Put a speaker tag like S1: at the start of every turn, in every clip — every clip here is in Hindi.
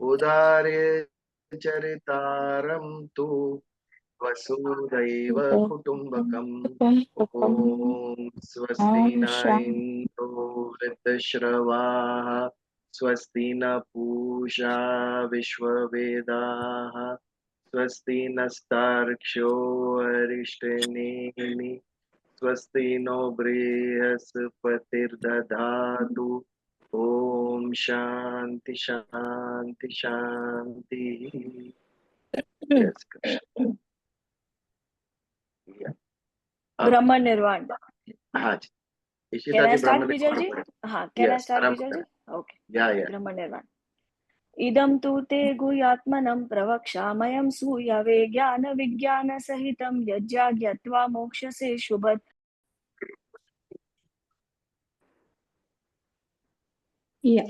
S1: उदार्य चरितारं तु वसुदैव कुटुम्बकम्। ॐ स्वस्ति न इन्द्रो वृद्धश्रवाः स्वस्ति न पूषा विश्ववेदाः स्वस्ति नस्तार्क्ष्यो अरिष्टनेमिः स्वस्ति नो बृहस्पतिर्दधातु। ओम शांति शांति शांति। Yes, Krishna. Yeah.
S2: ब्रह्म निर्वाण।
S1: हाँ जी, इसी
S2: Can I
S1: तरह
S2: start,
S1: ब्रह्म
S2: विजय जी? हाँ, can I
S1: यस
S2: start,
S1: आरंभ
S2: विजय जी?
S1: करें।
S2: Okay.
S1: या
S2: ब्रह्म निर्वाण। इदं तु ते गुह्यात्मनं प्रवक्ष्यामयं सूयवे ज्ञान विज्ञान सहितं यज्ञाज्ञत्वा मोक्षसे शुभत्।
S3: Yeah.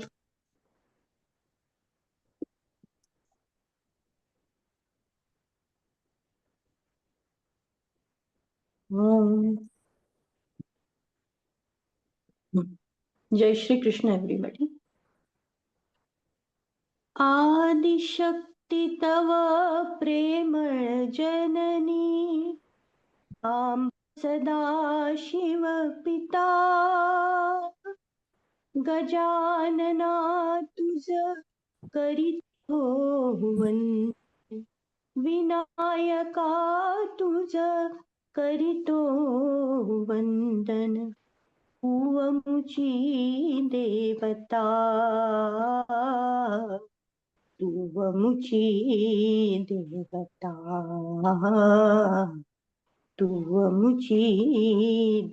S3: Jai Shri Krishna, everybody. Adishakti तव प्रेम जननी आम सदा शिव पिता गजानना तुझ करीतो वंदन विनायका तुझ करीतो वंदन तुअमुची देवता तुअमुची देवता तुअमुची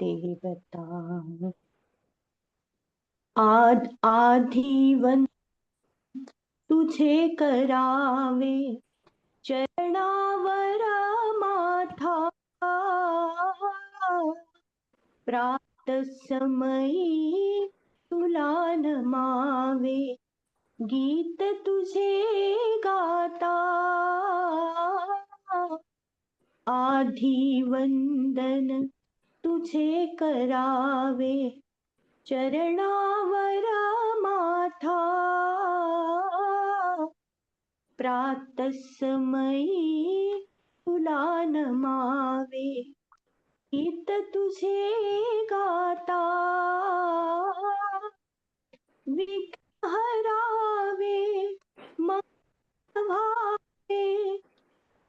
S3: देवता आधीवन तुझे करावे चरणावर माथा प्रात समयी तुला नमावे गीत तुझे गाता आधी वंदन तुझे करावे चरणावर माथा प्रातःसमयी तुला नमावे गीत तुझे गाता विघ्न हरावे मग भावे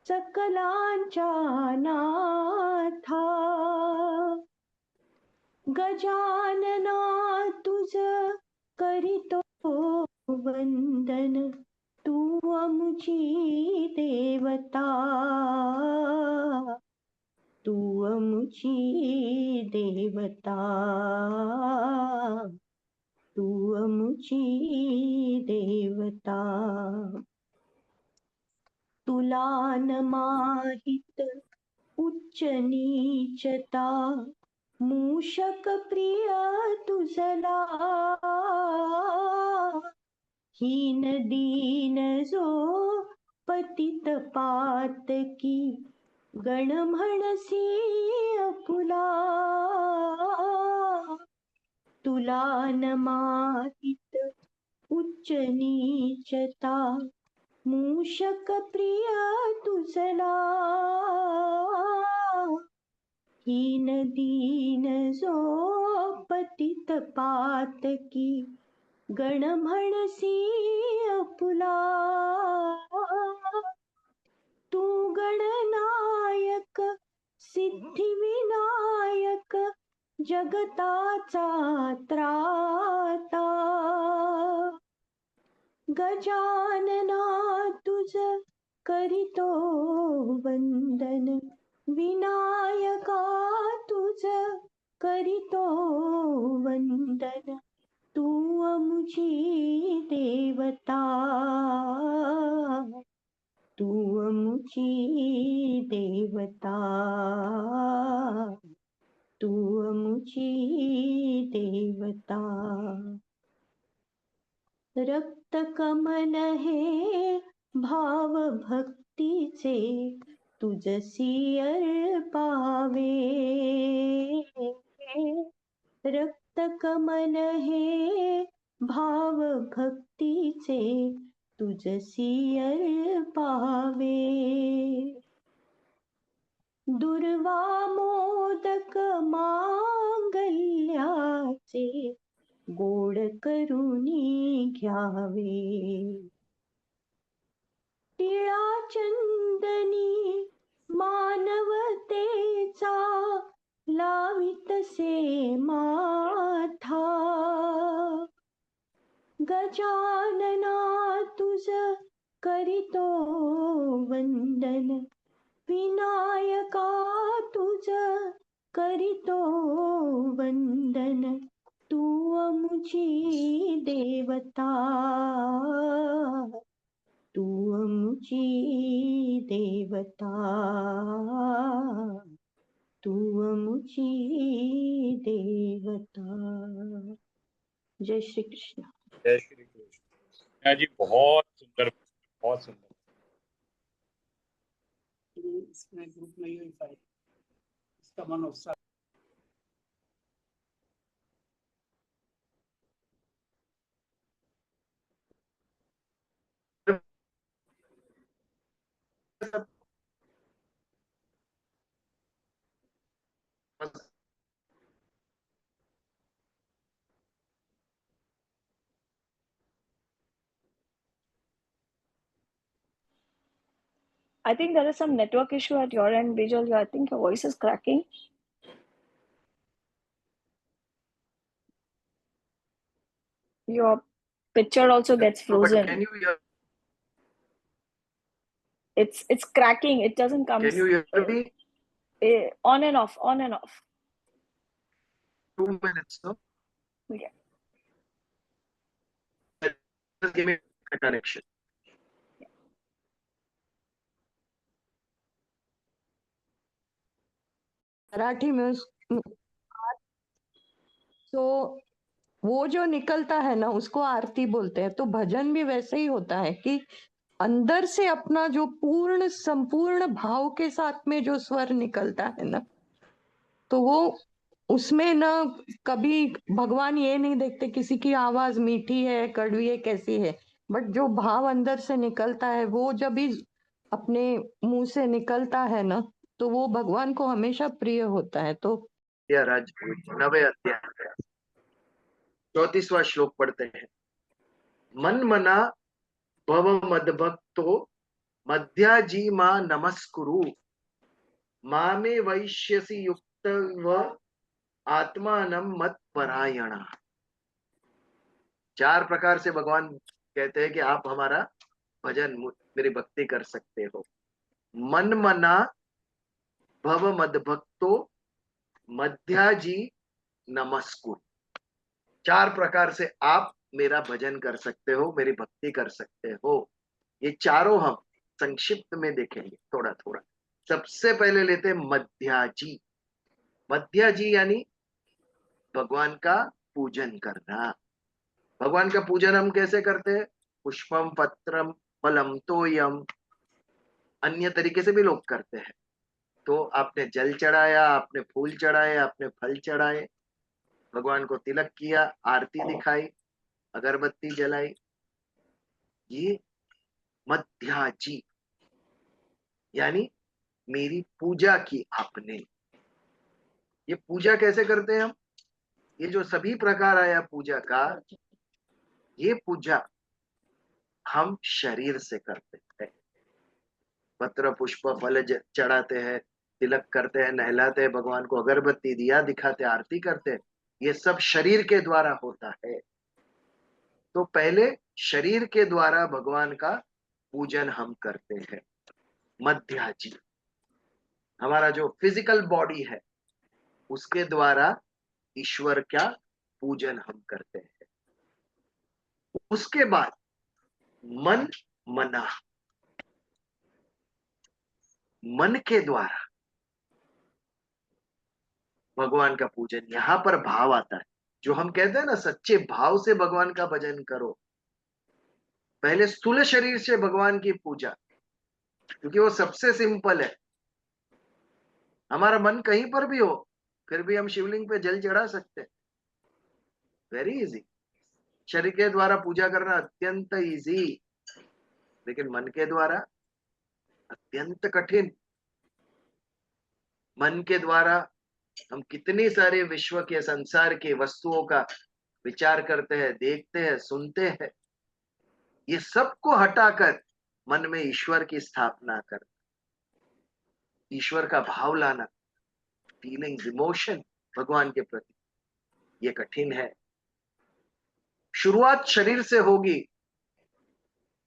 S3: सकलांच्या नाथा गजानना तुझ करीतो वंदन तू अमुची देवता तू अमुची देवता तू अमुची देवता तुला न माहित उच्च नीचता मूषक प्रिय तुझला हीन दीन जो पतित पातकी गण म्हणसी अपुला तुला न माहित उच्च नीचता मूषक प्रिय तुझला हीन दीन जो पतित पातकी गण म्हणसी अपुला तू गणनायक सिद्धी विनायक जगताचा त्राता गजानना तुझ करीतो वंदन विनायका तुझ करीतो वंदन तू अमुची देवता तू अमुची देवता तू अमुची देवता रक्त कमल हे भाव भक्तीचे तुझसी अर्पावे रक्त कमल हे भाव भक्तीचे तुझसी अर पावे। दुर्वा मोदक मांगल्याचे गोड करुणी घ्यावे। टिळा चंदनी मानवतेचा लावितसे माथा। गजानना तुझ करितो वंदन, विनायका तुझ करितो वंदन। तू अमुची देवता, तू अमुची देवता, तू अमुची देवता। जय श्री कृष्ण।
S4: जय श्री कृष्ण जी। बहुत सुंदर, बहुत सुंदर।
S5: इसमें ग्रुप नहीं हुई पाई, इसका मन उत्साह।
S2: I think there is some network issue at your end, Bijal. I think your voice is cracking. Your picture also gets
S1: No, but
S2: frozen.
S1: can you hear?
S2: It's cracking. It doesn't come.
S1: Can you hear me?
S2: On and off, on and off.
S1: 2 minutes, no?
S2: Yeah.
S1: Just give me a connection.
S3: Marathi में तो वो जो निकलता है ना उसको आरती बोलते हैं। तो भजन भी वैसे ही होता है कि अंदर से अपना जो पूर्ण संपूर्ण भाव के साथ में जो स्वर निकलता है ना, तो वो उसमें ना कभी भगवान ये नहीं देखते किसी की आवाज मीठी है कड़वी है कैसी है, बट जो भाव अंदर से निकलता है वो जब भी अपने मुंह से निकलता है ना, तो वो भगवान को हमेशा प्रिय होता है। तो
S1: राज 9वें अध्याय 34वां श्लोक पढ़ते हैं। मन मना भव मदभक्तो मध्याजी मा नमस्कुरु, मामे वैश्यसि युक्त व आत्मानम मत परायणा। 4 प्रकार से भगवान कहते हैं कि आप हमारा भजन, मेरी भक्ति कर सकते हो। मन मना भव मदभक्तो मध्याजी नमस्कुरु। 4 प्रकार से आप मेरा भजन कर सकते हो, मेरी भक्ति कर सकते हो। ये चारों हम संक्षिप्त में देखेंगे थोड़ा थोड़ा। सबसे पहले लेते हैं मध्याजी। मध्याजी यानी भगवान का पूजन करना। भगवान का पूजन हम कैसे करते हैं? पुष्पम पत्रम फलम तोयम, अन्य तरीके से भी लोग करते हैं। तो आपने जल चढ़ाया, आपने फूल चढ़ाए, आपने फल चढ़ाए, भगवान को तिलक किया, आरती दिखाई, अगरबत्ती जलाई, ये मध्याजी यानी मेरी पूजा की आपने। ये पूजा कैसे करते हैं हम? ये जो सभी प्रकार आया पूजा का, ये पूजा हम शरीर से करते हैं। पत्र पुष्प फल चढ़ाते हैं, तिलक करते हैं, नहलाते हैं भगवान को, अगरबत्ती दिया दिखाते, आरती करते हैं, ये सब शरीर के द्वारा होता है। तो पहले शरीर के द्वारा भगवान का पूजन हम करते हैं। मध्याजी हमारा जो फिजिकल बॉडी है उसके द्वारा ईश्वर का पूजन हम करते हैं। उसके बाद मन मना, मन के द्वारा भगवान का पूजन। यहां पर भाव आता है, जो हम कहते हैं ना सच्चे भाव से भगवान का भजन करो। पहले स्थूल शरीर से भगवान की पूजा, क्योंकि वो सबसे सिंपल है। हमारा मन कहीं पर भी हो फिर भी हम शिवलिंग पे जल चढ़ा सकते हैं, वेरी इजी। शरीर के द्वारा पूजा करना अत्यंत इजी। लेकिन मन के द्वारा अत्यंत कठिन। मन के द्वारा हम कितनी सारे विश्व के, संसार के वस्तुओं का विचार करते हैं, देखते हैं, सुनते हैं। ये सबको हटाकर मन में ईश्वर की स्थापना कर, ईश्वर का भाव लाना, फीलिंग्स, इमोशन भगवान के प्रति, ये कठिन है। शुरुआत शरीर से होगी,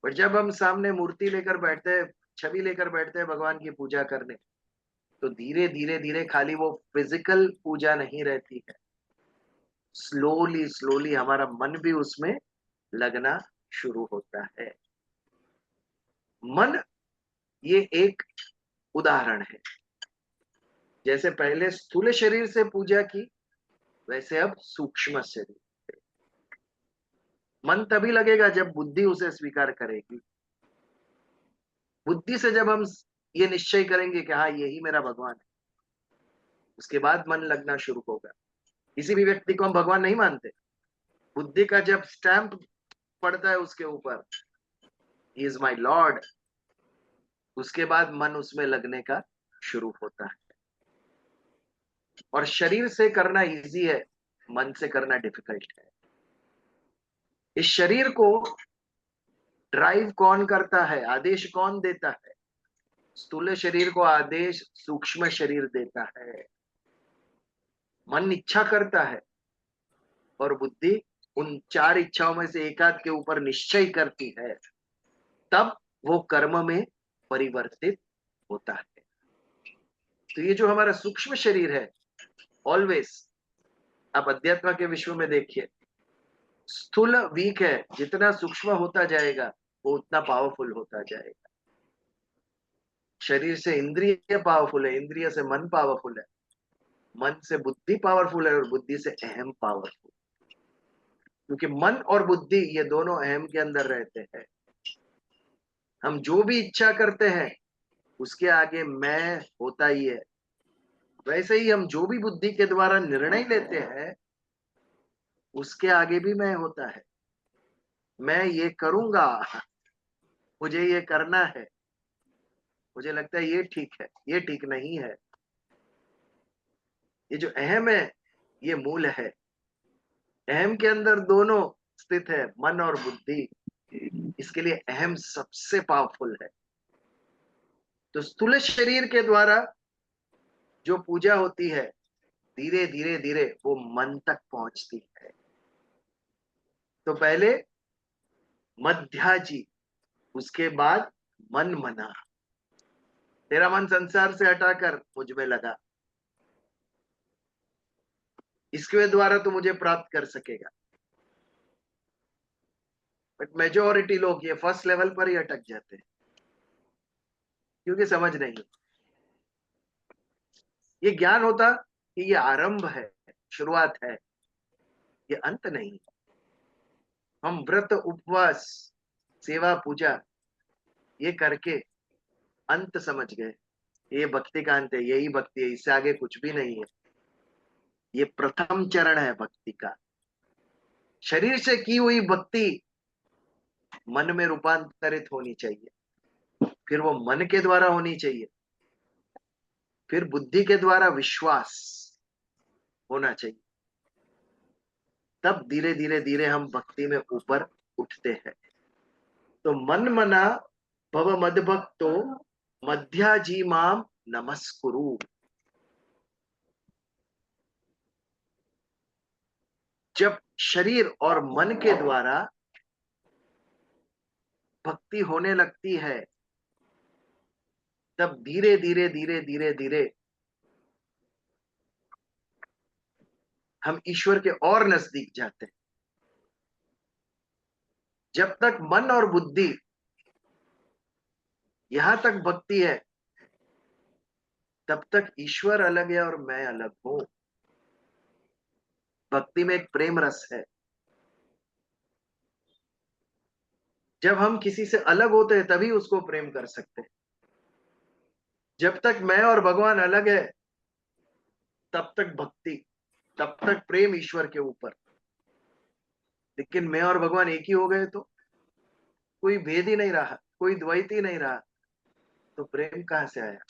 S1: पर जब हम सामने मूर्ति लेकर बैठते हैं, छवि लेकर बैठते हैं भगवान की पूजा करने, तो धीरे धीरे धीरे खाली वो फिजिकल पूजा नहीं रहती है, स्लोली स्लोली हमारा मन भी उसमें लगना शुरू होता है। मन ये एक उदाहरण है। जैसे पहले स्थूल शरीर से पूजा की, वैसे अब सूक्ष्म शरीर। मन तभी लगेगा जब बुद्धि उसे स्वीकार करेगी। बुद्धि से जब हम ये निश्चय करेंगे कि हाँ यही मेरा भगवान है, उसके बाद मन लगना शुरू होगा। किसी भी व्यक्ति को हम भगवान नहीं मानते, बुद्धि का जब स्टैंप पड़ता है उसके ऊपर, ही इज माई लॉर्ड, उसके बाद मन उसमें लगने का शुरू होता है। और शरीर से करना इजी है, मन से करना डिफिकल्ट है। इस शरीर को ड्राइव कौन करता है, आदेश कौन देता है? स्थूल शरीर को आदेश सूक्ष्म शरीर देता है। मन इच्छा करता है और बुद्धि उन 4 इच्छाओं में से एकाध के ऊपर निश्चय करती है, तब वो कर्म में परिवर्तित होता है। तो ये जो हमारा सूक्ष्म शरीर है, ऑलवेज आप अध्यात्म के विश्व में देखिए, स्थूल वीक है, जितना सूक्ष्म होता जाएगा वो उतना पावरफुल होता जाएगा। शरीर से इंद्रिय पावरफुल है, इंद्रिय से मन पावरफुल है, मन से बुद्धि पावरफुल है और बुद्धि से अहम पावरफुल। क्योंकि मन और बुद्धि ये दोनों अहम के अंदर रहते हैं। हम जो भी इच्छा करते हैं उसके आगे मैं होता ही है। वैसे ही हम जो भी बुद्धि के द्वारा निर्णय लेते हैं उसके आगे भी मैं होता है। मैं ये करूंगा, मुझे ये करना है, मुझे लगता है ये ठीक है, ये ठीक नहीं है। ये जो अहम है ये मूल है। अहम के अंदर दोनों स्थित है, मन और बुद्धि। इसके लिए अहम सबसे पावरफुल है। तो स्थूल शरीर के द्वारा जो पूजा होती है, धीरे धीरे धीरे वो मन तक पहुंचती है। तो पहले मध्याजी, उसके बाद मन मना। तेरा मन संसार से हटाकर मुझ में लगा, इसके द्वारा तो मुझे प्राप्त कर सकेगा। बट मेजॉरिटी लोग ये फर्स्ट लेवल पर ही अटक जाते हैं, क्योंकि समझ नहीं। ये ज्ञान होता कि ये आरंभ है, शुरुआत है, ये अंत नहीं। हम व्रत, उपवास, सेवा, पूजा ये करके अंत समझ गए, ये भक्ति का अंत है, यही भक्ति है, इससे आगे कुछ भी नहीं है। ये प्रथम चरण है भक्ति का। शरीर से की हुई भक्ति मन में रूपांतरित होनी चाहिए, फिर वो मन के द्वारा होनी चाहिए, फिर बुद्धि के द्वारा विश्वास होना चाहिए। तब धीरे धीरे धीरे हम भक्ति में ऊपर उठते हैं। तो मन मना भव मद भक्तो मध्याजी माम नमस्कुरु। जब शरीर और मन के द्वारा भक्ति होने लगती है, तब धीरे धीरे धीरे धीरे धीरे हम ईश्वर के और नजदीक जाते हैं। जब तक मन और बुद्धि यहां तक भक्ति है, तब तक ईश्वर अलग है और मैं अलग हूं। भक्ति में एक प्रेम रस है। जब हम किसी से अलग होते हैं तभी उसको प्रेम कर सकते हैं। जब तक मैं और भगवान अलग है, तब तक भक्ति, तब तक प्रेम ईश्वर के ऊपर। लेकिन मैं और भगवान एक ही हो गए तो कोई भेद ही नहीं रहा, कोई द्वैत ही नहीं रहा, तो प्रेम कहां से आया?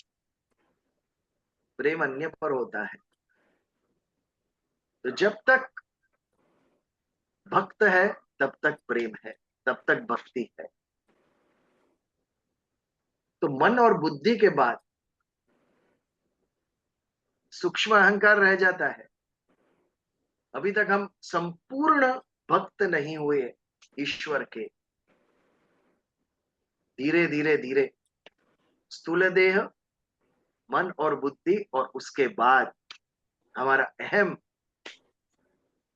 S1: प्रेम अन्य पर होता है। तो जब तक भक्त है तब तक प्रेम है, तब तक भक्ति है। तो मन और बुद्धि के बाद सूक्ष्म अहंकार रह जाता है। अभी तक हम संपूर्ण भक्त नहीं हुए ईश्वर के। धीरे धीरे धीरे स्थूल देह, मन और बुद्धि, और उसके बाद हमारा अहम,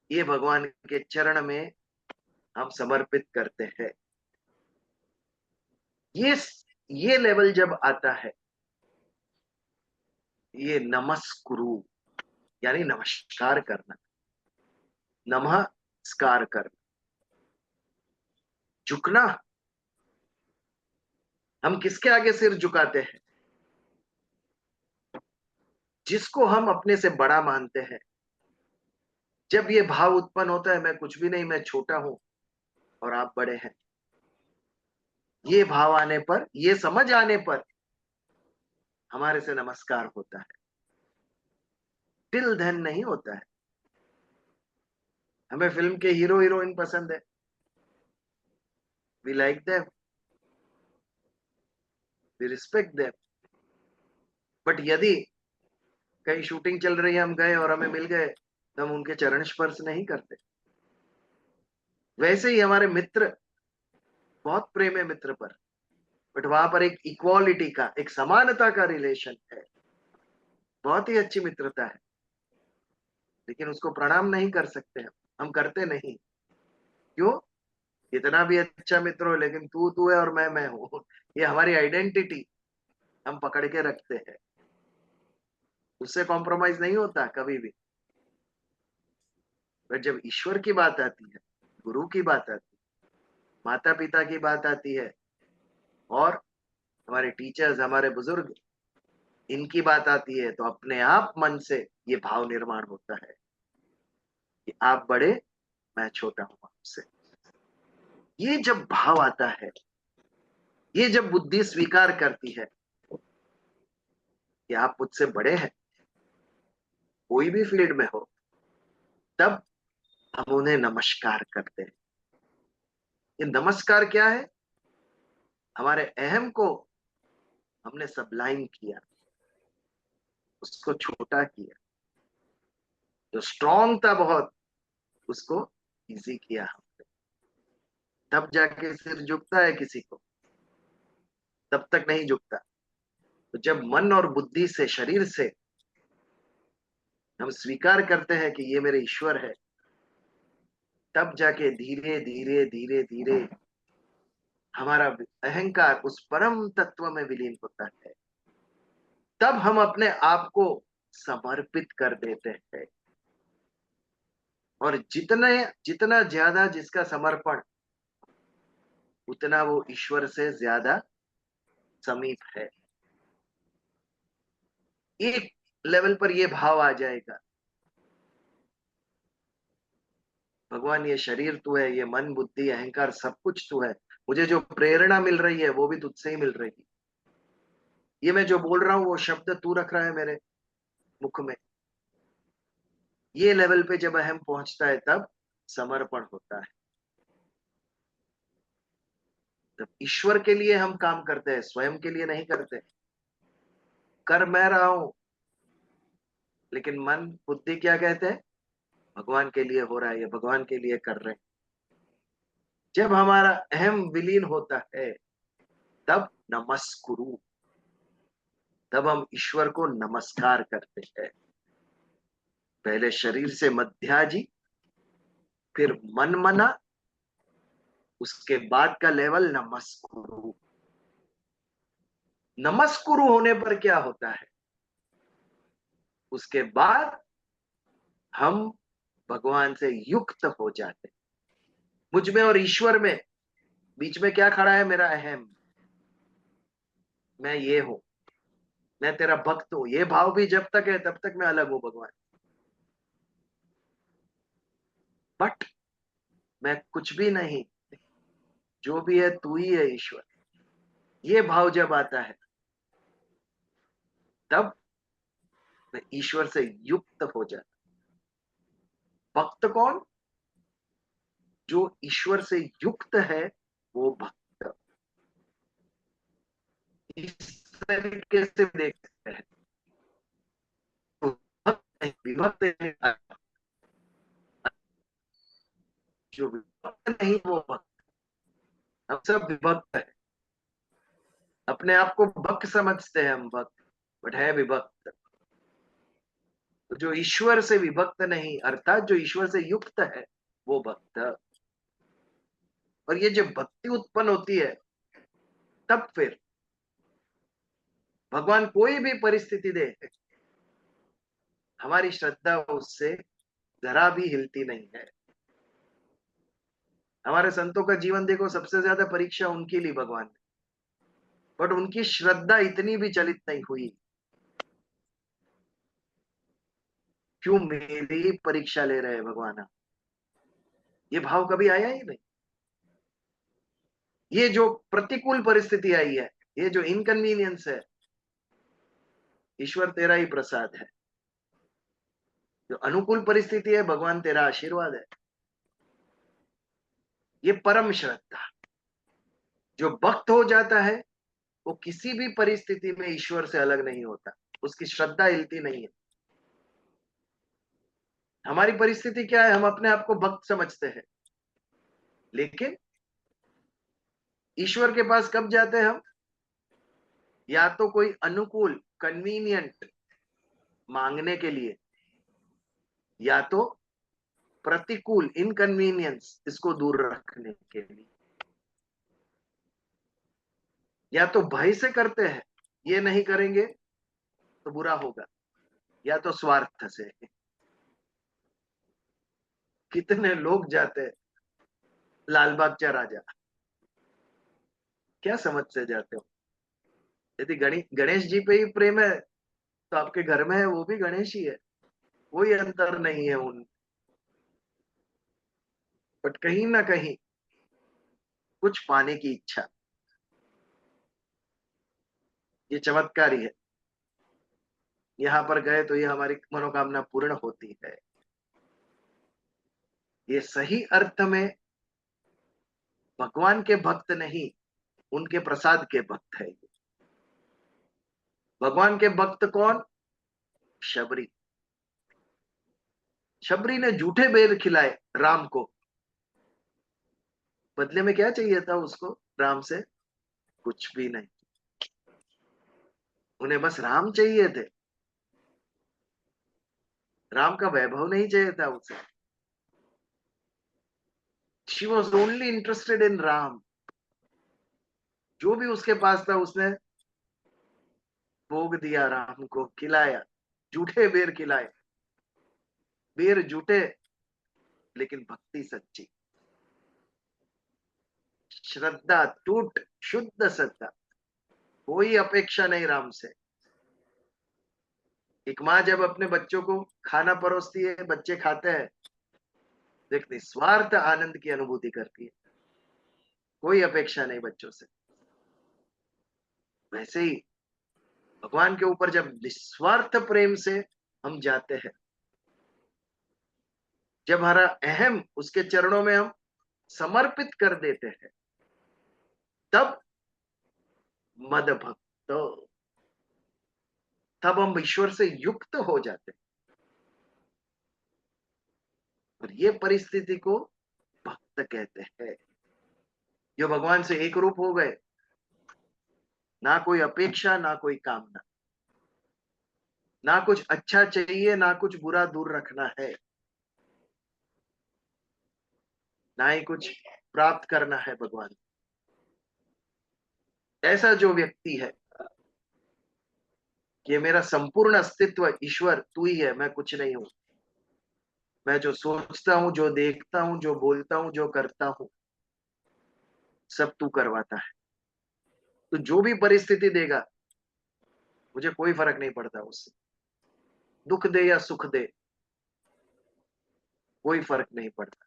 S1: ये भगवान के चरण में हम समर्पित करते हैं। ये ये लेवल जब आता है, ये नमस्कुरु यानी नमस्कार करना, नमस्कार करना, झुकना। हम किसके आगे सिर झुकाते हैं? जिसको हम अपने से बड़ा मानते हैं। जब ये भाव उत्पन्न होता है, मैं कुछ भी नहीं, मैं छोटा हूं और आप बड़े हैं, ये भाव आने पर, ये समझ आने पर हमारे से नमस्कार होता है। टिल देन नहीं होता है। हमें फिल्म के हीरो हीरोइन पसंद है, we like them, we respect them, but यदि कहीं शूटिंग चल रही है, हम गए और हमें मिल गए, तो हम उनके चरण स्पर्श नहीं करते। वैसे ही हमारे मित्र, बहुत प्रेम है मित्र पर, बट वहां पर एक इक्वालिटी का, एक समानता का रिलेशन है, बहुत ही अच्छी मित्रता है, लेकिन उसको प्रणाम नहीं कर सकते हम करते नहीं। क्यों? इतना भी अच्छा मित्र हो, लेकिन तू है और मैं हूं, ये हमारी आइडेंटिटी हम पकड़ के रखते हैं। उससे कॉम्प्रोमाइज नहीं होता कभी भी। पर जब ईश्वर की बात आती है, गुरु की बात आती है, माता पिता की बात आती है, और हमारे टीचर्स, हमारे बुजुर्ग, इनकी बात आती है, तो अपने आप मन से ये भाव निर्माण होता है कि आप बड़े, मैं छोटा हूं आपसे। ये जब भाव आता है, ये जब बुद्धि स्वीकार करती है कि आप मुझसे बड़े हैं, कोई भी फील्ड में हो, तब हम उन्हें नमस्कार करते हैं। ये नमस्कार क्या है? हमारे अहम को हमने सबलाइन किया, उसको छोटा किया, जो स्ट्रॉन्ग था बहुत, उसको इजी किया हमने। तब जाके सिर झुकता है किसी को, तब तक नहीं झुकता। तो जब मन और बुद्धि से, शरीर से हम स्वीकार करते हैं कि ये मेरे ईश्वर है, तब जाके धीरे धीरे धीरे धीरे हमारा अहंकार उस परम तत्व में विलीन होता है। तब हम अपने आप को समर्पित कर देते हैं, और जितना ज्यादा जिसका समर्पण, उतना वो ईश्वर से ज्यादा समीप है। एक लेवल पर ये भाव आ जाएगा, भगवान ये शरीर तू है, ये मन बुद्धि अहंकार सब कुछ तू है, मुझे जो प्रेरणा मिल रही है वो भी तुझसे ही मिल रही है, ये मैं जो बोल रहा हूं वो शब्द तू रख रहा है मेरे मुख में। ये लेवल पे जब अहम पहुंचता है, तब समर्पण होता है। तब ईश्वर के लिए हम काम करते हैं, स्वयं के लिए नहीं करते। कर मैं रहा हूं, लेकिन मन बुद्धि क्या कहते हैं? भगवान के लिए हो रहा है, ये भगवान के लिए कर रहे हैं। जब हमारा अहम विलीन होता है, तब नमस्कुरु, तब हम ईश्वर को नमस्कार करते हैं। पहले शरीर से मध्याजी, फिर मन मना, उसके बाद का लेवल नमस्कुरु। नमस्कुरु होने पर क्या होता है? उसके बाद हम भगवान से युक्त हो जाते हैं। मुझ में और ईश्वर में बीच में क्या खड़ा है? मेरा अहम, मैं ये हूं, मैं तेरा भक्त हूं। ये भाव भी जब तक है, तब तक मैं अलग हूं भगवान। बट मैं कुछ भी नहीं, जो भी है तू ही है ईश्वर, ये भाव जब आता है तब मैं ईश्वर से युक्त हो जाता। भक्त कौन? जो ईश्वर से युक्त है वो भक्त। इस तरीके से देख सकते हैं तो भक्त नहीं, विभक्त नहीं। जो विभक्त नहीं वो भक्त। हम सब विभक्त है, अपने आप को भक्त समझते हैं हम, भक्त बट है विभक्त। तो जो ईश्वर से विभक्त नहीं अर्थात जो ईश्वर से युक्त है वो भक्त। और ये जब भक्ति उत्पन्न होती है तब फिर भगवान कोई भी परिस्थिति दे, हमारी श्रद्धा उससे जरा भी हिलती नहीं है। हमारे संतों का जीवन देखो, सबसे ज्यादा परीक्षा उनके लिए भगवान ने, बट उनकी श्रद्धा इतनी भी चलित नहीं हुई। क्यों मेरी परीक्षा ले रहे हैं भगवान? ये भाव कभी आया ही नहीं। ये जो प्रतिकूल परिस्थिति आई है, ये जो इनकन्वीनियंस है, ईश्वर तेरा ही प्रसाद है। जो अनुकूल परिस्थिति है, भगवान तेरा आशीर्वाद है। ये परम श्रद्धा। जो भक्त हो जाता है वो किसी भी परिस्थिति में ईश्वर से अलग नहीं होता, उसकी श्रद्धा हिलती नहीं है। हमारी परिस्थिति क्या है? हम अपने आप को भक्त समझते हैं, लेकिन ईश्वर के पास कब जाते हैं हम? या तो कोई अनुकूल कन्वीनियंट मांगने के लिए, या तो प्रतिकूल इनकन्वीनियंस इसको दूर रखने के लिए, या तो भय से करते हैं, ये नहीं करेंगे तो बुरा होगा, या तो स्वार्थ से। कितने लोग जाते हैं लालबाग चा राजा, क्या समझ से जाते हो? यदि गणेश जी पे ही प्रेम है तो आपके घर में है वो भी गणेश ही है, कोई अंतर नहीं है उन। बट कहीं ना कहीं कुछ पाने की इच्छा, ये चमत्कारी है। यहां पर गए तो ये हमारी मनोकामना पूर्ण होती है। ये सही अर्थ में भगवान के भक्त नहीं, उनके प्रसाद के भक्त है। भगवान के भक्त कौन? शबरी। शबरी ने झूठे बेर खिलाए राम को, बदले में क्या चाहिए था उसको राम से? कुछ भी नहीं, उन्हें बस राम चाहिए थे, राम का वैभव नहीं चाहिए था उसे। She was only interested in Ram. जो भी उसके पास था उसने भोग दिया, राम को खिलाया, झूठे बेर खिलाए। बेर झूठे लेकिन भक्ति सच्ची, श्रद्धा टूट शुद्ध श्रद्धा, कोई अपेक्षा नहीं राम से। एक माँ जब अपने बच्चों को खाना परोसती है, बच्चे खाते हैं, देख निस्वार्थ आनंद की अनुभूति करती है, कोई अपेक्षा नहीं बच्चों से। वैसे ही भगवान के ऊपर जब निस्वार्थ प्रेम से हम जाते हैं, जब हमारा अहम उसके चरणों में हम समर्पित कर देते हैं, तब मद भक्त, तब हम ईश्वर से युक्त हो जाते हैं। और ये परिस्थिति को भक्त कहते हैं, जो भगवान से एक रूप हो गए, ना कोई अपेक्षा ना कोई कामना, ना कुछ अच्छा चाहिए ना कुछ बुरा दूर रखना है, ना ही कुछ प्राप्त करना है भगवान। ऐसा जो व्यक्ति है कि मेरा संपूर्ण अस्तित्व ईश्वर तू ही है, मैं कुछ नहीं हूं, मैं जो सोचता हूं, जो देखता हूं, जो बोलता हूं, जो करता हूं, सब तू करवाता है। तो जो भी परिस्थिति देगा मुझे कोई फर्क नहीं पड़ता उससे, दुख दे या सुख दे कोई फर्क नहीं पड़ता।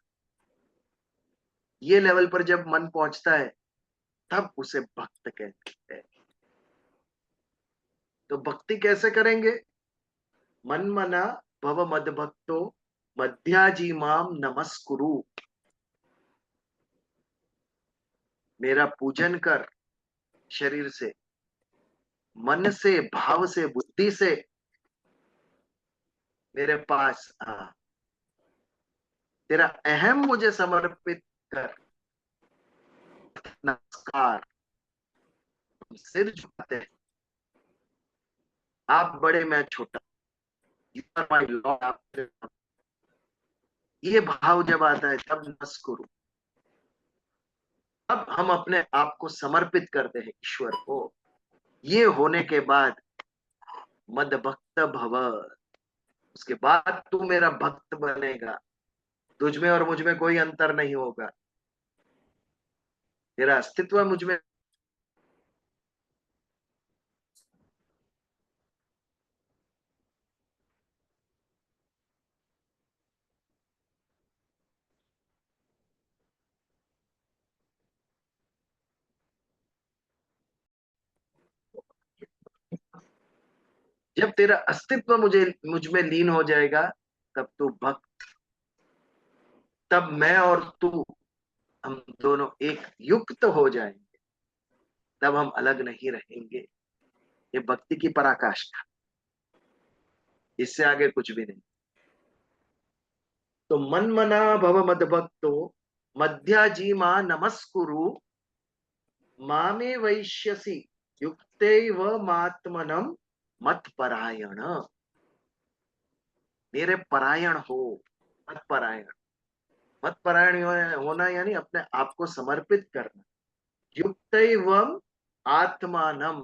S1: ये लेवल पर जब मन पहुंचता है तब उसे भक्त कहते हैं। तो भक्ति कैसे करेंगे? मन मना भव मद भक्तो मध्याजी माम नमस्कुरु। मेरा पूजन कर शरीर से, मन से, भाव से, बुद्धि से मेरे पास आ। तेरा अहम मुझे समर्पित कर। नमस्कार। हम सिर झुकाते हैं, आप बड़े मैं छोटा। You are my Lord। ये भाव जब आता है तब नमस्कुरु। अब हम अपने आप को समर्पित करते हैं ईश्वर को। ये होने के बाद मद भक्त भव, उसके बाद तू मेरा भक्त बनेगा। तुझ में और मुझ में कोई अंतर नहीं होगा। तेरा अस्तित्व मुझ में। जब तेरा अस्तित्व मुझ में लीन हो जाएगा तब तू भक्त, तब मैं और तू, हम दोनों एक युक्त हो जाएंगे। तब हम अलग नहीं रहेंगे। ये भक्ति की पराकाष्ठा, इससे आगे कुछ भी नहीं। तो मन मना भव मद भक्तो मध्याजी मां नमस्कुरु मामे वैश्यसि युक्तैव मात्मनम मत परायण। मेरे परायण हो, मत परायण। मत परायण होना यानी अपने आप को समर्पित करना। युक्तैवम आत्मानम,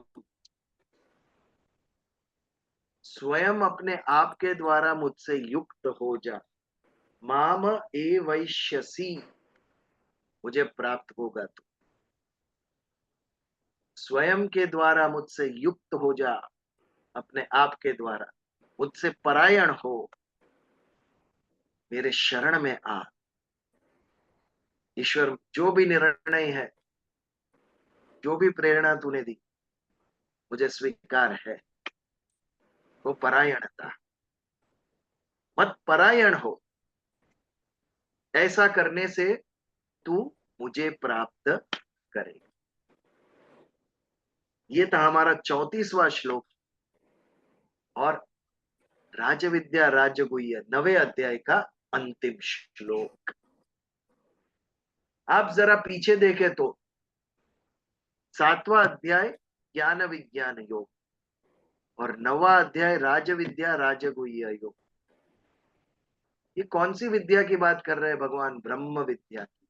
S1: स्वयं अपने आप के द्वारा मुझसे युक्त हो जा। माम ए वैश्यसी, मुझे प्राप्त होगा तू। स्वयं के द्वारा मुझसे युक्त हो जा, अपने आप के द्वारा मुझसे परायण हो, मेरे शरण में आ। ईश्वर, जो भी निर्णय है, जो भी प्रेरणा तूने दी, मुझे स्वीकार है। वो परायणता, मत परायण हो। ऐसा करने से तू मुझे प्राप्त करेगा। ये था हमारा 34वां श्लोक और राजविद्या राजगुह्य 9वें अध्याय का अंतिम श्लोक। आप जरा पीछे देखें तो 7वां अध्याय ज्ञान विज्ञान योग और 9वां अध्याय राजविद्या राजगुह्य योग। ये कौन सी विद्या की बात कर रहे हैं भगवान? ब्रह्म विद्या की।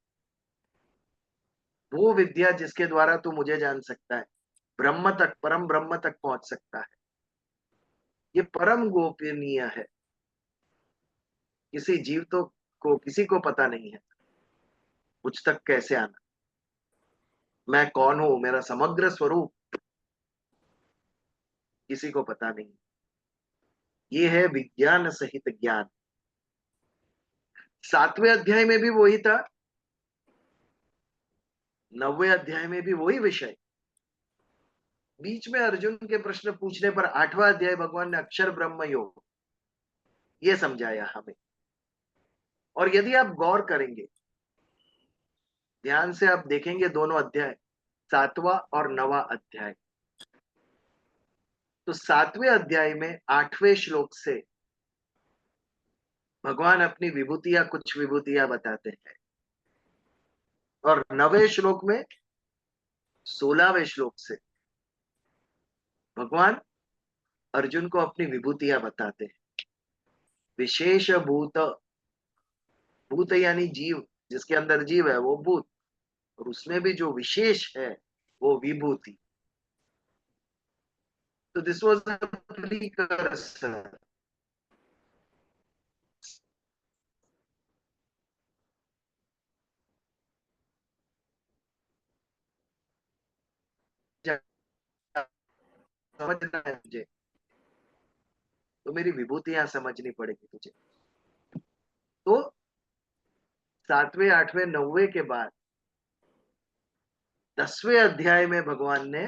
S1: वो विद्या जिसके द्वारा तू मुझे जान सकता है, ब्रह्म तक, परम ब्रह्म तक पहुंच सकता है। ये परम गोपनीय है। किसी जीव तो को किसी को पता नहीं है मुझ तक कैसे आना, मैं कौन हूं, मेरा समग्र स्वरूप किसी को पता नहीं। ये है विज्ञान सहित ज्ञान। 7वें अध्याय में भी वही था, 9वें अध्याय में भी वही विषय। बीच में अर्जुन के प्रश्न पूछने पर 8वां अध्याय भगवान ने अक्षर ब्रह्म योग ये समझाया हमें। और यदि आप गौर करेंगे, ध्यान से आप देखेंगे दोनों अध्याय, 7वां और 9वां अध्याय, तो 7वें अध्याय में 8वें श्लोक से भगवान अपनी विभूतियां, कुछ विभूतियां बताते हैं और 9वें श्लोक में 16वें श्लोक से भगवान अर्जुन को अपनी विभूतियां बताते हैं। विशेष भूत, भूत यानी जीव, जिसके अंदर जीव है वो भूत, और उसमें भी जो विशेष है वो विभूति। तो दिस वॉज प्रीकर्सर। समझना है मुझे तो मेरी विभूतियां समझनी पड़ेगी तुझे। तो 7वें 8वें 9वें के बाद 10वें अध्याय में भगवान ने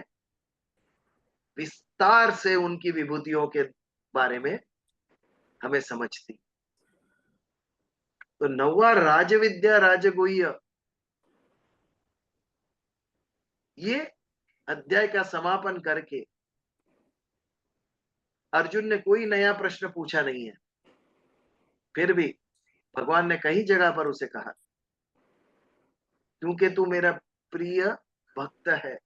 S1: विस्तार से उनकी विभूतियों के बारे में हमें समझ दी। तो 9वां राजविद्या राजगुह्य, ये अध्याय का समापन करके अर्जुन ने कोई नया प्रश्न पूछा नहीं है। फिर भी भगवान ने कई जगह पर उसे कहा, क्योंकि तू मेरा प्रिय भक्त है,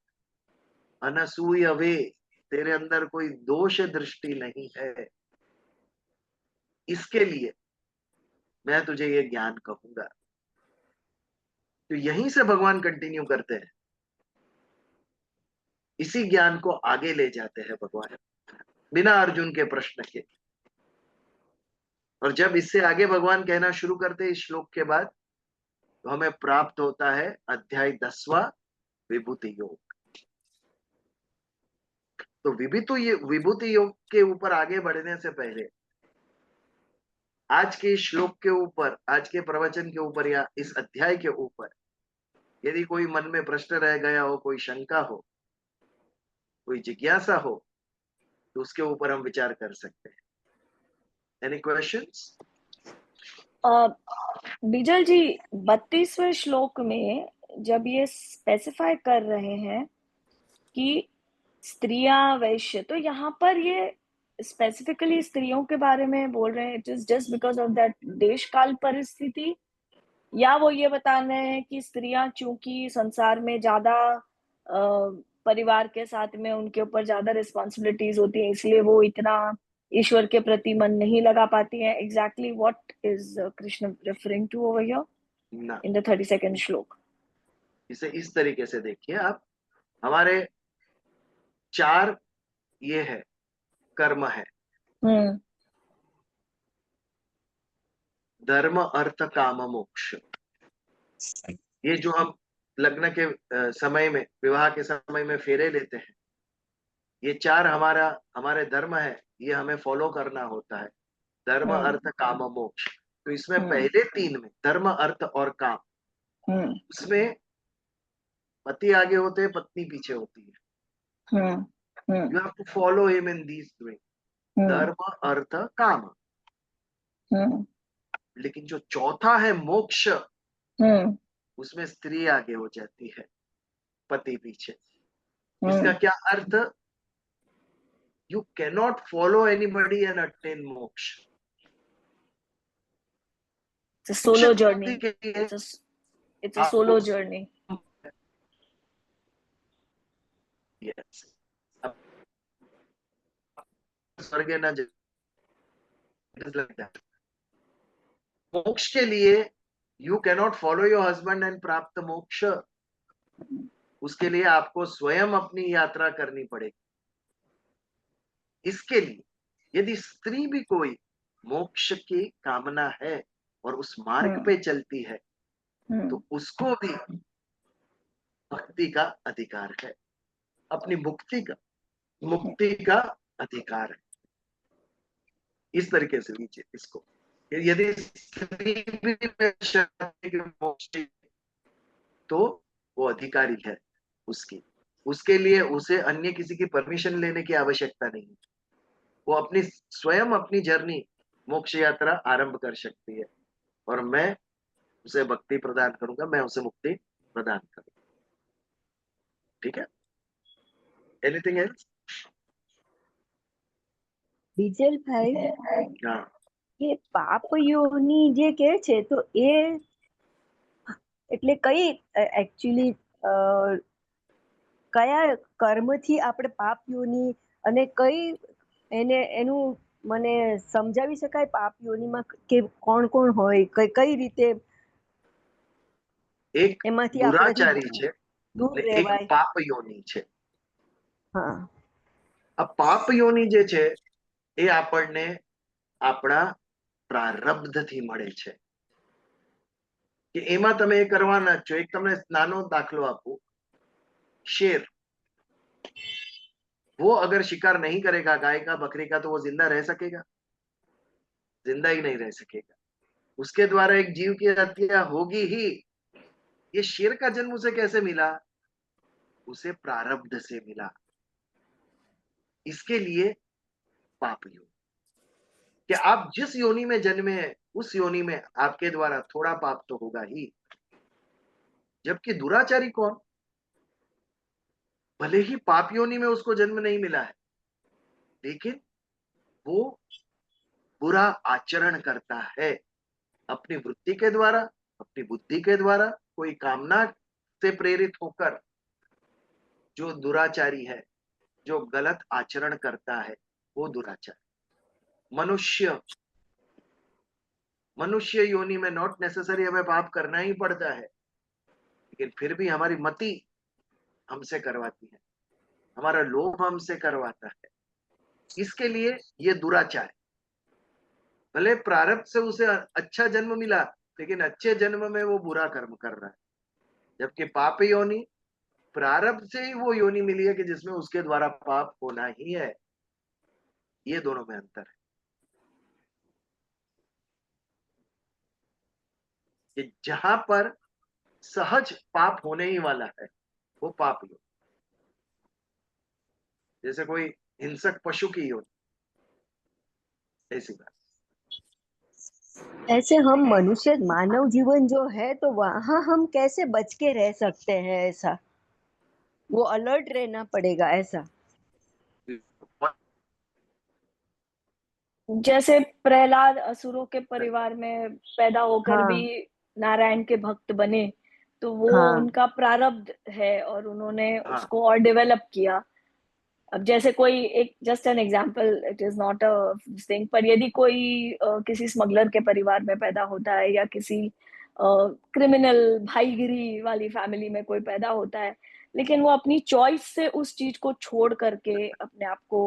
S1: अनसूय वे, तेरे अंदर कोई दोष दृष्टि नहीं है, इसके लिए मैं तुझे ये ज्ञान कहूंगा। तो यहीं से भगवान कंटिन्यू करते हैं, इसी ज्ञान को आगे ले जाते हैं भगवान, बिना अर्जुन के प्रश्न के। और जब इससे आगे भगवान कहना शुरू करते हैं इस श्लोक के बाद, तो हमें प्राप्त होता है अध्याय 10वां विभूति योग। तो विभूति योग के ऊपर आगे बढ़ने से पहले आज के इस श्लोक के ऊपर, आज के प्रवचन के ऊपर या इस अध्याय के ऊपर यदि कोई मन में प्रश्न रह गया हो, कोई शंका हो, कोई जिज्ञासा हो, तो उसके ऊपर हम विचार कर सकते हैं। Any questions?
S2: बिजल जी, 32वें श्लोक में जब ये स्पेसिफाई कर रहे हैं कि स्त्रियां वैश्य, तो यहाँ पर ये स्पेसिफिकली स्त्रियों के बारे में बोल रहे हैं, it is just because of that देश काल परिस्थिति, या वो ये बता रहे हैं कि स्त्रियां चूंकि संसार में ज्यादा परिवार के साथ में उनके ऊपर ज्यादा रिस्पॉन्सिबिलिटीज होती है, इसलिए वो इतना ईश्वर के प्रति मन नहीं लगा पाती है? Exactly what is Krishna referring to over here
S1: ना,
S2: इन द 32nd श्लोक?
S1: इसे इस तरीके से देखिए आप, हमारे 4 ये है कर्म है, धर्म अर्थ काम मोक्ष। ये जो हम लग्न के समय में, विवाह के समय में फेरे लेते हैं, ये 4 हमारे धर्म है, ये हमें फॉलो करना होता है, धर्म अर्थ काम मोक्ष। तो इसमें पहले 3 में धर्म अर्थ और काम, उसमें पति आगे होते हैं, पत्नी पीछे होती है। You have to follow him in these 3, dharma अर्थ काम। लेकिन जो चौथा है मोक्ष, उसमें स्त्री आगे हो जाती है, पति पीछे। इसका क्या अर्थ? You cannot follow anybody and attain moksha.
S2: It's a solo journey.
S1: के लिए
S2: It's a solo journey.
S1: Yes. स्वर्ग न like मोक्ष के लिए you cannot follow your husband and प्राप्त मोक्ष। उसके लिए आपको स्वयं अपनी यात्रा करनी पड़ेगी। इसके लिए यदि स्त्री भी कोई मोक्ष की कामना है और उस मार्ग पे चलती है, तो उसको भी भक्ति का अधिकार है, अपनी मुक्ति का अधिकार है। इस तरीके से लीजिए इसको। यदि स्त्री भी मोक्ष, तो वो अधिकारी है उसके लिए उसे अन्य किसी की परमिशन लेने की आवश्यकता नहीं है। वो स्वयं अपनी जर्नी, मोक्ष यात्रा आरंभ कर सकती है, और मैं उसे भक्ति प्रदान करूंगा, मैं उसे मुक्ति प्रदान करूंगा। ठीक है? Anything else?
S6: બીજલ ભાઈ,
S1: हाँ,
S6: એ પાપ યોની જે કહે છે, તો એ એટલે કઈ એકચ્યુઅલી કયા કર્મથી આપણે પાપ યોની, અને કઈ એનું મને સમજાવી શકાય પાપ યોનીમાં કે કોણ કોણ હોય, કઈ રીતે
S1: एक
S6: એમાંથી
S1: दुराचारी છે
S6: दूर
S1: ને एक
S6: રહેવાય?
S1: પાપ યોની છે।
S6: હા,
S1: આ પાપ યોની જે છે એ આપણને આપણા પ્રારબ્ધથી મળે છે કે એમાં તમે એ કરવાના જ છો। એક તમને નાનો દાખલો આપું, शेर, वो अगर शिकार नहीं करेगा गाय का, बकरी का, तो वो जिंदा रह सकेगा? जिंदा ही नहीं रह सकेगा। उसके द्वारा एक जीव की हत्या होगी ही। ये शेर का जन्म उसे कैसे मिला? उसे प्रारब्ध से मिला, इसके लिए पाप योनि। कि आप जिस योनि में जन्मे हैं उस योनि में आपके द्वारा थोड़ा पाप तो होगा ही। जबकि दुराचारी कौन? भले ही पाप योनि में उसको जन्म नहीं मिला है, लेकिन वो बुरा आचरण करता है अपनी वृत्ति के द्वारा, अपनी बुद्धि के द्वारा, कोई कामना से प्रेरित होकर। जो दुराचारी है, जो गलत आचरण करता है, वो दुराचारी। मनुष्य योनि में नॉट नेसेसरी हमें पाप करना ही पड़ता है, लेकिन फिर भी हमारी मति हमसे करवाती है, हमारा लोभ हमसे करवाता है। इसके लिए ये दुराचार। भले प्रारब्ध से उसे अच्छा जन्म मिला, लेकिन अच्छे जन्म में वो बुरा कर्म कर रहा है। जबकि पाप योनि, प्रारब्ध से ही वो योनि मिली है कि जिसमें उसके द्वारा पाप होना ही है। ये दोनों में अंतर है। कि जहां पर सहज पाप होने ही वाला है, वो पाप योनि। जैसे कोई हिंसक पशु की योनि, ऐसी बात।
S6: ऐसे हम मनुष्य मानव जीवन जो है तो वहां हम कैसे बच के रह सकते हैं? ऐसा वो अलर्ट रहना पड़ेगा ऐसा।
S2: जैसे प्रहलाद असुरों के परिवार में पैदा होकर भी
S6: हाँ
S2: नारायण के भक्त बने, तो वो
S6: हाँ
S2: उनका प्रारब्ध है और उन्होंने
S1: हाँ,
S2: उसको और डेवलप किया। अब जैसे कोई एक just an example, it is not a thing, पर यदि कोई किसी स्मगलर के परिवार में पैदा होता है या किसी क्रिमिनल भाईगिरी वाली फैमिली में कोई पैदा होता है, लेकिन वो अपनी चॉइस से उस चीज को छोड़ करके अपने आप को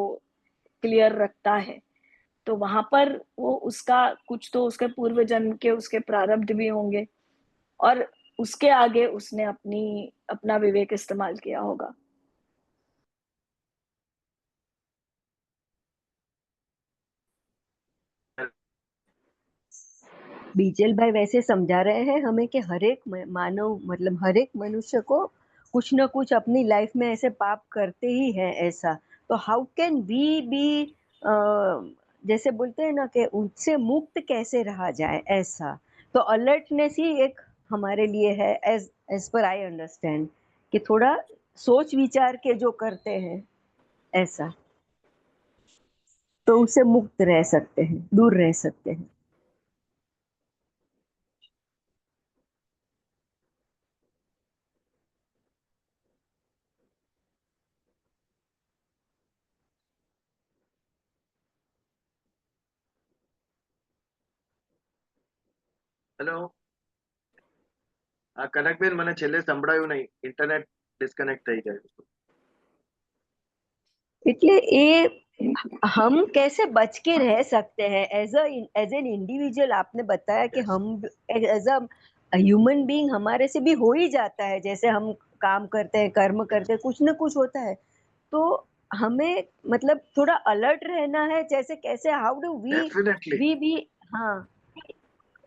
S2: क्लियर रखता है, तो वहां पर वो उसका कुछ तो उसके पूर्व जन्म के उसके प्रारब्ध भी होंगे, और उसके आगे उसने अपना विवेक इस्तेमाल किया होगा।
S6: बीजल भाई वैसे समझा रहे हैं हमें कि हर एक मानव मतलब हर एक मनुष्य को कुछ ना कुछ अपनी लाइफ में ऐसे पाप करते ही है ऐसा। तो हाउ कैन वी बी, जैसे बोलते हैं ना कि उससे मुक्त कैसे रहा जाए ऐसा। तो अलर्टनेस ही एक हमारे लिए है, as as per I understand, कि थोड़ा सोच विचार के जो करते हैं ऐसा, तो उससे मुक्त रह सकते हैं, दूर रह सकते हैं।
S1: હેલો, આ કનકબેન મને છેલ્લે સંભળાયું નહીં, ઇન્ટરનેટ ડિસ્કનેક્ટ થઈ ગયું હતું.
S6: એટલે એ हम कैसे बच के रह सकते हैं एज एन इंडिविजुअल। आपने बताया कि
S1: Yes.
S6: हम एज अ ह्यूमन बीइंग हमारे से भी हो ही जाता है, जैसे हम काम करते हैं, कर्म करते हैं, कुछ ना कुछ होता है। तो हमें मतलब थोड़ा अलर्ट रहना है, जैसे कैसे हाउ डू
S1: डेफिनेटली
S6: वी भी, हाँ,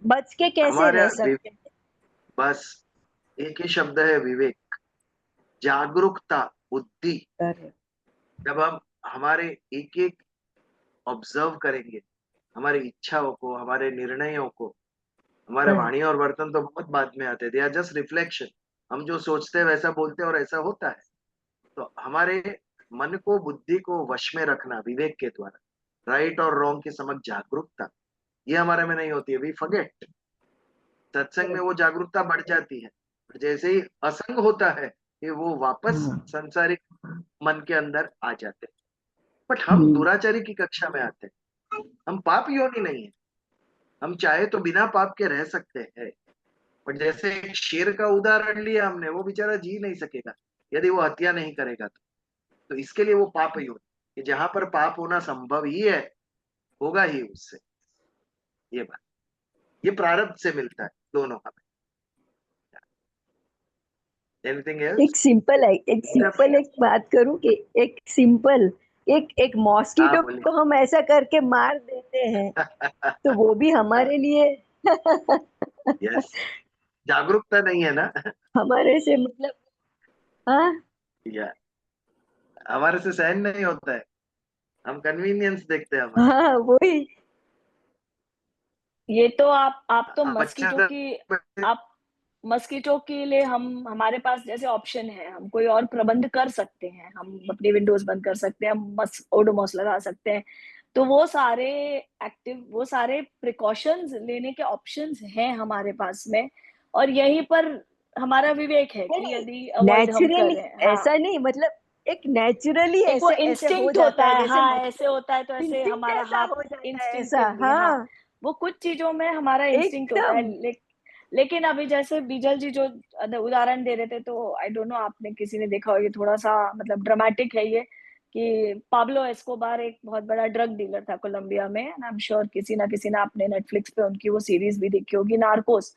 S6: बच के कैसे
S1: हमारे
S6: रह सकते हैं।
S1: बस एक ही शब्द है, विवेक, जागरूकता, बुद्धि।
S6: Correct.
S1: जब हम हमारे एक एक ऑब्जर्व करेंगे, हमारी इच्छाओं को, हमारे निर्णयों को, हमारे
S6: Correct.
S1: वाणी और वर्तन तो बहुत बाद में आते हैं, दे आर जस्ट रिफ्लेक्शन। हम जो सोचते हैं वैसा बोलते हैं और ऐसा होता है। तो हमारे मन को, बुद्धि को वश में रखना विवेक के द्वारा, राइट और रॉन्ग की समझ जागरूकता, ये हमारे में नहीं होती है। We forget. सत्संग में वो जागरूकता बढ़ जाती है, जैसे ही असंग होता है कि वो वापस
S6: हाँ।
S1: संसारिक मन के अंदर आ जाते हैं। बट हम
S6: हम्म।
S1: दुराचारी की कक्षा में आते हैं। हम पाप योनि नहीं है, हम चाहे तो बिना पाप के रह सकते हैं। बट जैसे एक शेर का उदाहरण लिया हमने, वो बेचारा जी नहीं सकेगा यदि वो हत्या नहीं करेगा। तो इसके लिए वो पाप योनि, कि जहां पर पाप होना संभव ही है, होगा ही उससे। ये बात, ये प्रारब्ध से मिलता है दोनों हमें। एनीथिंग
S6: एक
S1: एल्स?
S6: सिंपल है, एक सिंपल एक बात करूं कि एक सिंपल, एक
S1: हाँ
S6: मॉस्किटो
S1: बोलिए।
S6: को हम ऐसा करके मार देते हैं, तो वो भी हमारे लिए
S1: यस, जागरूकता नहीं है ना।
S6: हमारे से मतलब, हाँ,
S1: या हमारे से सहन नहीं होता है, हम कन्वीनियंस देखते हैं हमारे।
S6: हाँ वही।
S2: ये तो आप तो
S1: अच्छा
S2: आप मस्कीटो के लिए हमारे पास जैसे ऑप्शन है, हम कोई और प्रबंध कर सकते हैं, हम अपनी विंडोज बंद कर सकते हैं, हम ओडोमॉस लगा सकते हैं। तो वो सारे प्रिकॉशंस लेने के ऑप्शंस हैं हमारे पास में, और यहीं पर हमारा विवेक है कि यदि अवॉइड हम कर
S6: नेचुरली
S2: रहे हैं। हाँ,
S6: ऐसा नहीं, मतलब एक नेचुरली
S2: एक वो
S6: ऐसे ऐसे हो
S2: इंस्टिंक्ट
S6: जाता
S2: होता
S6: है,
S2: है,
S6: जैसे
S2: हाँ ऐसे होता है, तो ऐसे
S6: इंस्टिंक्ट
S2: हमारा
S6: ऐसा
S2: हाथ
S6: हो जाता है ऐसा।
S2: इंस्टिंक्टिवली, हाँ
S6: हाँ
S2: वो कुछ चीजों में हमारा इंस्टिंक्ट होता है।
S6: एकदम।
S2: लेकिन अभी जैसे बीजल जी जो उदाहरण दे रहे थे, तो आई डोंट नो आपने किसी ने देखा हो, ये थोड़ा सा मतलब ड्रामेटिक है ये, कि पाब्लो एस्कोबार एक बहुत बड़ा ड्रग डीलर था कोलंबिया में, एंड आई एम श्योर किसी ना किसी ने आपने नेटफ्लिक्स पे उनकी वो सीरीज भी देखी होगी, नार्कोस।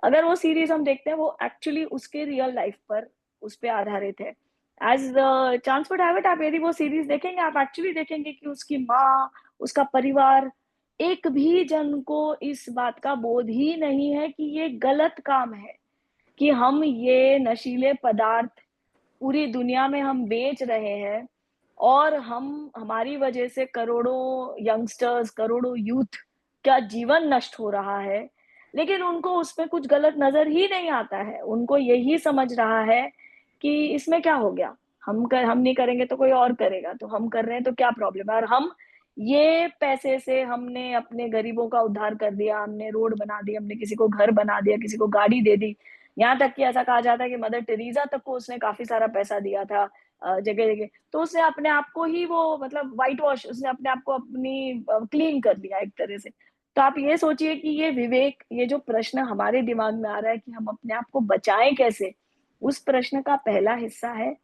S2: अगर वो सीरीज हम देखते हैं, वो एक्चुअली उसके रियल लाइफ पर उस पे आधारित है। As chance would have it, आप यदि वो सीरीज देखेंगे, आप एक्चुअली देखेंगे कि उसकी माँ, उसका परिवार, एक भी जन को इस बात का बोध ही नहीं है कि ये गलत काम है, कि हम ये नशीले पदार्थ पूरी दुनिया में हम बेच रहे हैं, और हमारी वजह से करोड़ों यंगस्टर्स, करोड़ों यूथ का जीवन नष्ट हो रहा है। लेकिन उनको उसमें कुछ गलत नजर ही नहीं आता है, उनको यही समझ रहा है कि इसमें क्या हो गया, हम नहीं करेंगे तो कोई और करेगा, तो हम कर रहे हैं तो क्या प्रॉब्लम है। और हम ये पैसे से हमने अपने गरीबों का उद्धार कर दिया, हमने रोड बना दी, हमने किसी को घर बना दिया, किसी को गाड़ी दे दी। यहाँ तक कि ऐसा कहा जाता है कि मदर टेरेसा तक को उसने काफी सारा पैसा दिया था जगह जगह। तो उसने अपने आप को ही वो मतलब व्हाइट वॉश, उसने अपने आप को अपनी क्लीन कर दिया एक तरह से। तो आप ये सोचिए कि ये विवेक, ये जो प्रश्न हमारे दिमाग में आ रहा है कि हम अपने आप को बचाएं कैसे, उस प्रश्न का पहला हिस्सा है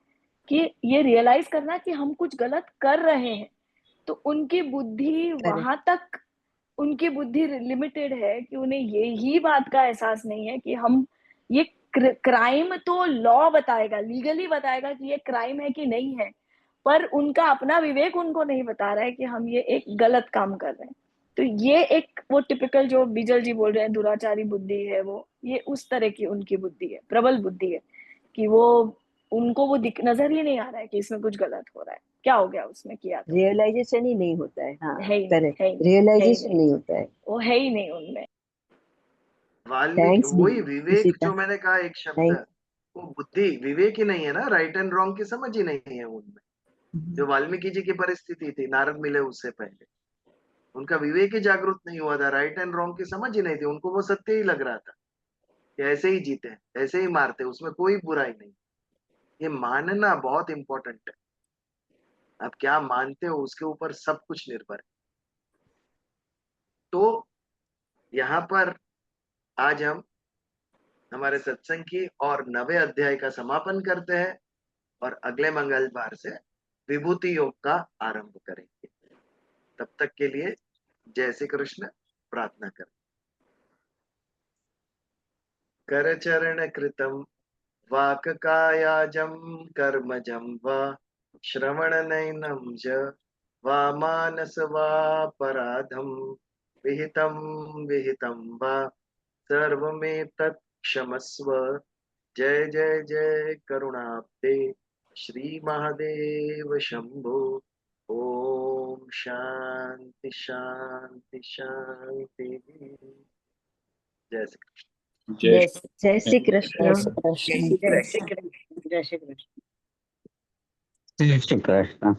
S2: कि ये रियलाइज करना कि हम कुछ गलत कर रहे हैं। तो उनकी बुद्धि लिमिटेड है कि उन्हें यही बात का एहसास नहीं है कि हम ये क्राइम तो लॉ बताएगा, लीगली बताएगा कि ये क्राइम है कि नहीं है, पर उनका अपना विवेक उनको नहीं बता रहा है कि हम ये एक गलत काम कर रहे हैं। तो ये एक वो टिपिकल जो बीजल जी बोल रहे हैं दुराचारी बुद्धि है, वो ये उस तरह की उनकी बुद्धि है, प्रबल बुद्धि है, कि वो उनको वो नजर ही नहीं आ रहा है कि इसमें कुछ गलत हो रहा है, क्या हो गया उसमें किया तो
S6: रियलाइजेशन ही नहीं होता है। हाँ
S2: है ही नहीं,
S6: करेक्ट,
S2: है ही नहीं, है ही
S6: रियलाइजेशन
S2: नहीं,
S6: नहीं होता है।
S2: वो है ही नहीं उनमें।
S1: वाल्मीकि,
S6: थैंक्स
S1: वही विवेक
S6: निशिता।
S1: जो मैंने कहा एक शब्द,
S6: थैंक
S1: वो बुद्धि विवेक ही नहीं है ना, राइट एंड रॉन्ग की समझ ही नहीं है उनमें। जो वाल्मीकि जी की परिस्थिति थी, नारद मिले उससे पहले, उनका विवेक ही जागृत नहीं हुआ था, राइट एंड रॉन्ग की समझ ही नहीं थी, उनको वो सत्य ही लग रहा था कि ऐसे ही जीते हैं, ऐसे ही मारते हैं, उसमें कोई बुराई नहीं। ये मानना बहुत इंपॉर्टेंट है, आप क्या मानते हो उसके ऊपर सब कुछ निर्भर है। तो यहाँ पर आज हम हमारे सत्संग की और 9वें अध्याय का समापन करते हैं, और अगले मंगलवार से विभूति योग का आरंभ करेंगे। तब तक के लिए जय श्री कृष्ण। प्रार्थना करें। कर चरण कृतम वाक कायाजम कर्मजम वा श्रवण नैनम च वा मानस वा पराधम विहितम विहितम वा सर्वमेतत् क्षमस्व। जय जय जय करुणाब्दे श्री महादेव शंभो। ओम शांति शांति शांति। जय श्री कृष्ण।
S4: जय
S6: जय श्री कृष्ण।
S2: जय श्री कृष्ण।
S7: जय श्री कृष्ण। जय श्री कृष्ण।
S8: जय श्री कृष्ण।